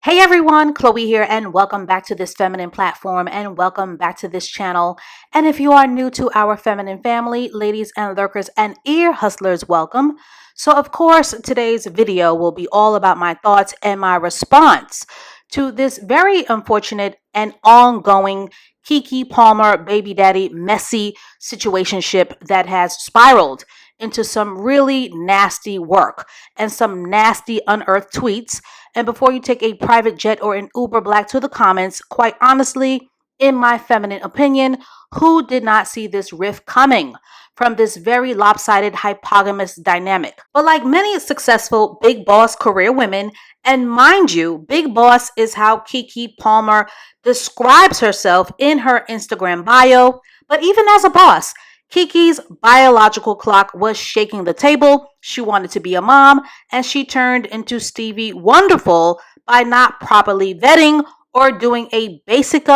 Hey everyone, Chloe here, and welcome back to this feminine platform and welcome back to this channel. And if you are new to our feminine family, ladies and lurkers and ear hustlers, welcome. So, of course, today's video will be all about my thoughts and my response to this very unfortunate and ongoing Keke Palmer baby daddy messy situationship that has spiraled into some really nasty work and some nasty unearthed tweets. And before you take a private jet or an Uber Black to the comments, quite honestly, in my feminine opinion, who did not see this rift coming from this very lopsided hypogamous dynamic? But like many successful big boss career women, and mind you, big boss is how Keke Palmer describes herself in her Instagram bio, but even as a boss, Keke's biological clock was shaking the table. She wanted to be a mom, and she turned into Stevie Wonderful by not properly vetting or doing a basic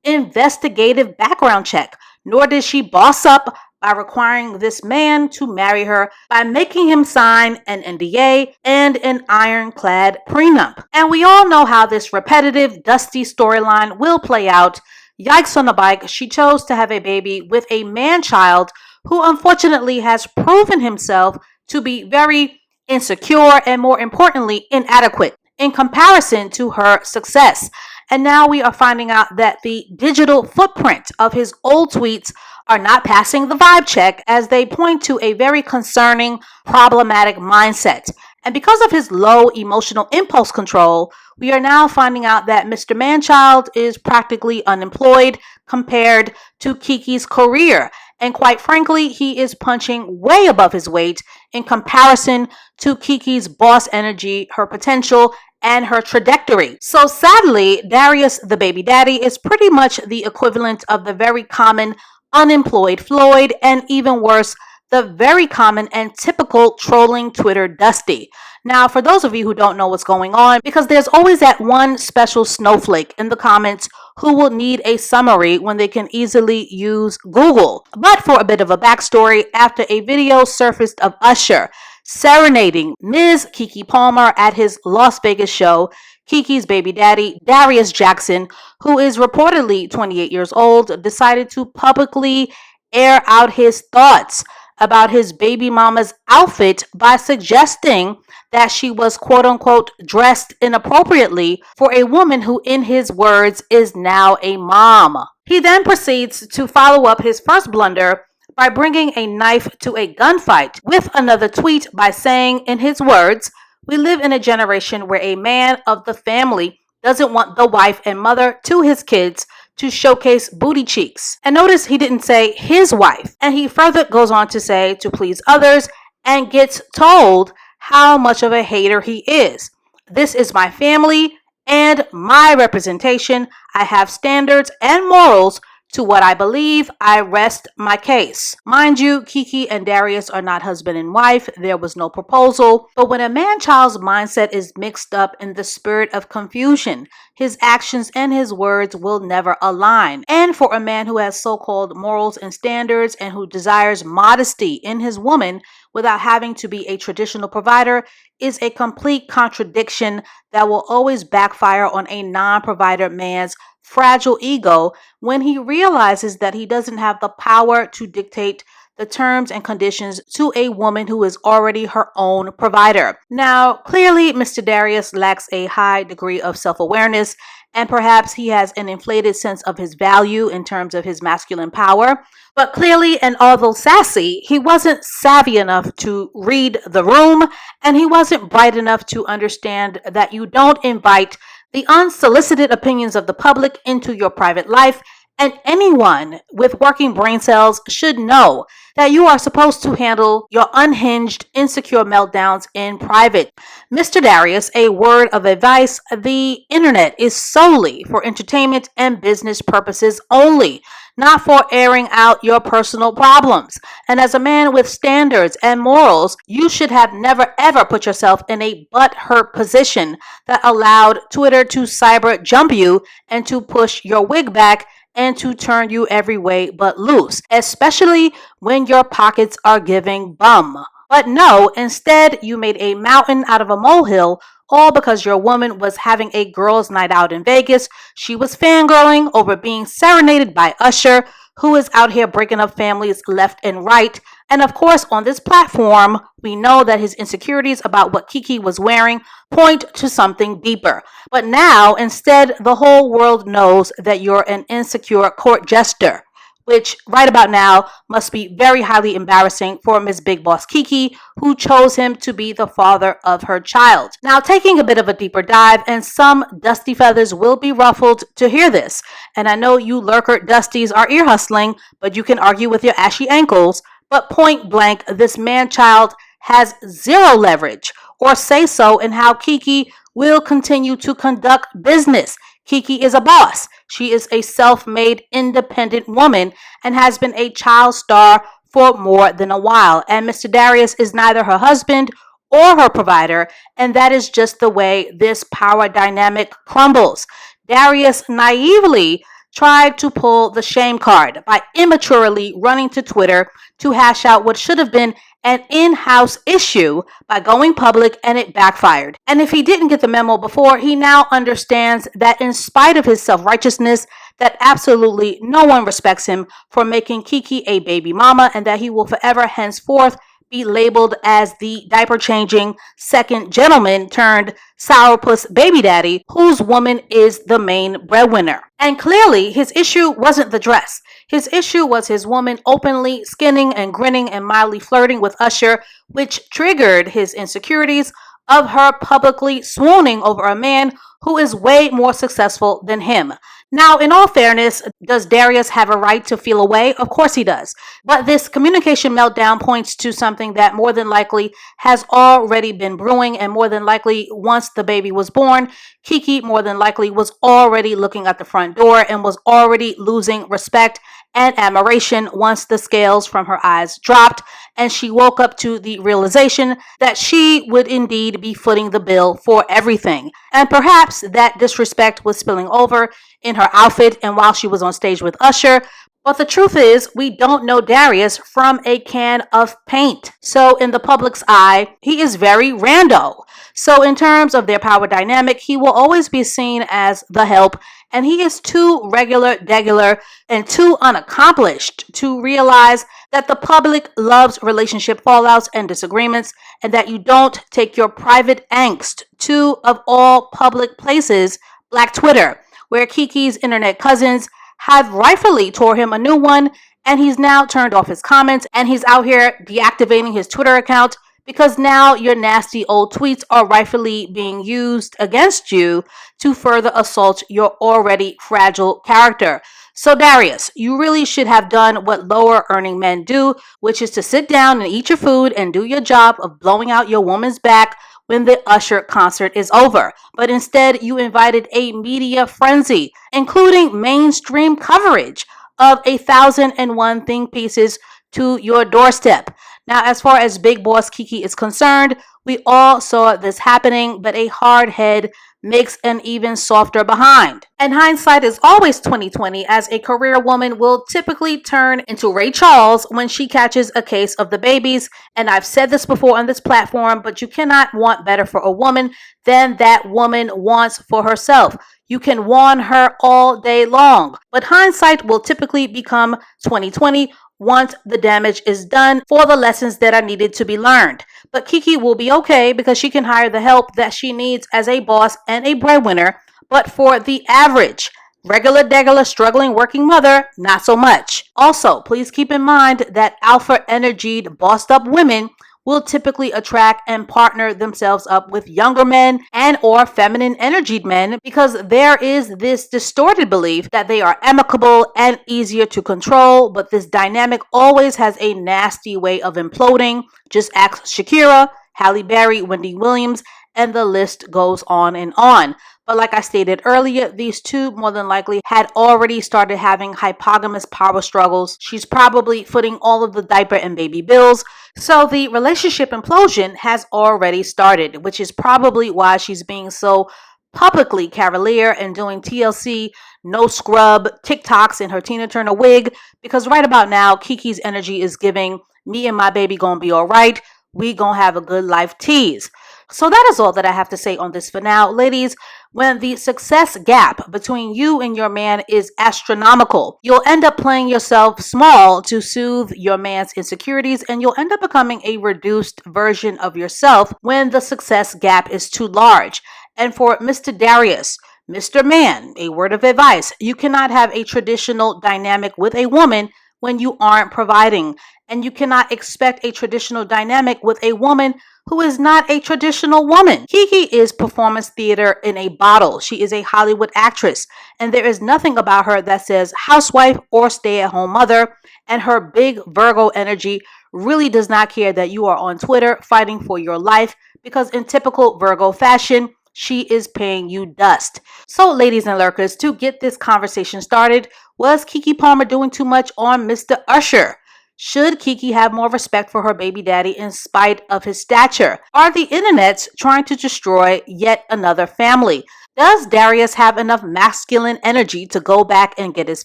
investigative background check. Nor did she boss up by requiring this man to marry her by making him sign an NDA and an ironclad prenup. And we all know how this repetitive, dusty storyline will play out. Yikes on the bike, she chose to have a baby with a man-child who unfortunately has proven himself to be very insecure and, more importantly, inadequate in comparison to her success. And now we are finding out that the digital footprint of his old tweets are not passing the vibe check, as they point to a very concerning, problematic mindset. And because of his low emotional impulse control, we are now finding out that Mr. Manchild is practically unemployed compared to Keke's career. And quite frankly, he is punching way above his weight in comparison to Keke's boss energy, her potential, and her trajectory. So sadly, Darius the baby daddy is pretty much the equivalent of the very common unemployed Floyd, and even worse, the very common and typical trolling Twitter Dusty. Now, for those of you who don't know what's going on, because there's always that one special snowflake in the comments who will need a summary when they can easily use Google. But for a bit of a backstory, after a video surfaced of Usher serenading Ms. Keke Palmer at his Las Vegas show, Keke's baby daddy, Darius Jackson, who is reportedly 28 years old, decided to publicly air out his thoughts about his baby mama's outfit by suggesting that she was quote unquote dressed inappropriately for a woman who, in his words, is now a mom. He then proceeds to follow up his first blunder by bringing a knife to a gunfight with another tweet by saying, in his words, "We live in a generation where a man of the family doesn't want the wife and mother to his kids to showcase booty cheeks." And notice he didn't say his wife. And he further goes on to say to please others and gets told how much of a hater he is. "This is my family and my representation. I have standards and morals to what I believe. I rest my case." Mind you, Keke and Darius are not husband and wife. There was no proposal. But when a man-child's mindset is mixed up in the spirit of confusion, his actions and his words will never align. And for a man who has so-called morals and standards and who desires modesty in his woman without having to be a traditional provider is a complete contradiction that will always backfire on a non-provider man's fragile ego when he realizes that he doesn't have the power to dictate the terms and conditions to a woman who is already her own provider. Now, clearly, Mr. Darius lacks a high degree of self-awareness, and perhaps he has an inflated sense of his value in terms of his masculine power. But clearly, and although sassy, he wasn't savvy enough to read the room, and he wasn't bright enough to understand that you don't invite the unsolicited opinions of the public into your private life. And anyone with working brain cells should know that you are supposed to handle your unhinged, insecure meltdowns in private. Mr. Darius, a word of advice: the internet is solely for entertainment and business purposes only, not for airing out your personal problems. And as a man with standards and morals, you should have never ever put yourself in a butt-hurt position that allowed Twitter to cyber jump you and to push your wig back and to turn you every way but loose, especially when your pockets are giving bum. But no, instead you made a mountain out of a molehill all because your woman was having a girls' night out in Vegas. She was fangirling over being serenaded by Usher, who is out here breaking up families left and right. And of course, on this platform, we know that his insecurities about what Keke was wearing point to something deeper. But now, instead, the whole world knows that you're an insecure court jester, which right about now must be very highly embarrassing for Miss Big Boss Keke, who chose him to be the father of her child. Now, taking a bit of a deeper dive, and some dusty feathers will be ruffled to hear this. And I know you lurker dusties are ear hustling, but you can argue with your ashy ankles. But point blank, this man child has zero leverage or say so in how Keke will continue to conduct business. Keke is a boss. She is a self-made independent woman and has been a child star for more than a while. And Mr. Darius is neither her husband or her provider, and that is just the way this power dynamic crumbles. Darius naively tried to pull the shame card by immaturely running to Twitter to hash out what should have been an in-house issue by going public, and it backfired. And if he didn't get the memo before, he now understands that in spite of his self-righteousness, that absolutely no one respects him for making Keke a baby mama, and that he will forever henceforth be labeled as the diaper-changing second gentleman turned sourpuss baby daddy, whose woman is the main breadwinner. And clearly, his issue wasn't the dress. His issue was his woman openly skinning and grinning and mildly flirting with Usher, which triggered his insecurities of her publicly swooning over a man who is way more successful than him. Now, in all fairness, does Darius have a right to feel away? Of course he does. But this communication meltdown points to something that more than likely has already been brewing, and more than likely, once the baby was born, Keke more than likely was already looking at the front door and was already losing respect and admiration once the scales from her eyes dropped and she woke up to the realization that she would indeed be footing the bill for everything. And perhaps that disrespect was spilling over in her outfit and while she was on stage with Usher. But the truth is, we don't know Darius from a can of paint. So in the public's eye, he is very rando. So in terms of their power dynamic, he will always be seen as the help, and he is too degular, and too unaccomplished to realize that the public loves relationship fallouts and disagreements, and that you don't take your private angst to, of all public places, Black Twitter, where Keke's internet cousins have rightfully tore him a new one, and he's now turned off his comments, and he's out here deactivating his Twitter account because now your nasty old tweets are rightfully being used against you to further assault your already fragile character. So Darius, you really should have done what lower earning men do, which is to sit down and eat your food and do your job of blowing out your woman's back when the Usher concert is over. But instead, you invited a media frenzy, including mainstream coverage of 1,001 think pieces to your doorstep. Now, as far as Big Boss Keke is concerned, we all saw this happening, but a hard head makes an even softer behind. And hindsight is always 2020, as a career woman will typically turn into Ray Charles when she catches a case of the babies. And I've said this before on this platform, but you cannot want better for a woman than that woman wants for herself. You can warn her all day long, but hindsight will typically become 2020 once the damage is done for the lessons that are needed to be learned. But Keke will be okay because she can hire the help that she needs as a boss and a breadwinner. But for the average, regular, struggling working mother, not so much. Also, please keep in mind that alpha-energied, bossed-up women will typically attract and partner themselves up with younger men and or feminine energied men, because there is this distorted belief that they are amicable and easier to control, but this dynamic always has a nasty way of imploding. Just ask Shakira, Halle Berry, Wendy Williams, and the list goes on and on. But like I stated earlier, these two more than likely had already started having hypogamous power struggles. She's probably footing all of the diaper and baby bills. So the relationship implosion has already started, which is probably why she's being so publicly cavalier and doing TLC, no scrub, TikToks in her Tina Turner wig. Because right about now, Keke's energy is giving me and my baby gonna be all right. We gonna have a good life tease. So that is all that I have to say on this for now. Ladies, when the success gap between you and your man is astronomical, you'll end up playing yourself small to soothe your man's insecurities, and you'll end up becoming a reduced version of yourself when the success gap is too large. And for Mr. Darius, Mr. Man, a word of advice: you cannot have a traditional dynamic with a woman when you aren't providing. And you cannot expect a traditional dynamic with a woman who is not a traditional woman. Keke is performance theater in a bottle. She is a Hollywood actress, and there is nothing about her that says housewife or stay-at-home mother, and her big Virgo energy really does not care that you are on Twitter fighting for your life, because in typical Virgo fashion, she is paying you dust. So, ladies and lurkers, to get this conversation started, was Keke Palmer doing too much on Mr. Usher? Should Keke have more respect for her baby daddy in spite of his stature? Are the internets trying to destroy yet another family? Does Darius have enough masculine energy to go back and get his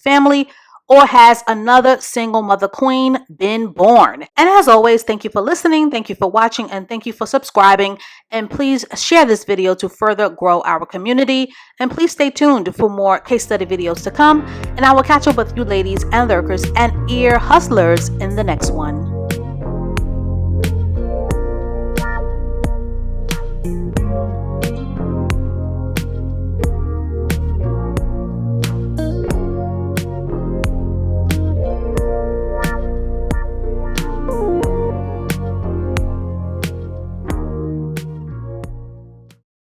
family? Or has another single mother queen been born? And as always, thank you for listening, thank you for watching, and thank you for subscribing. And please share this video to further grow our community. And please stay tuned for more case study videos to come. And I will catch up with you ladies and lurkers and ear hustlers in the next one.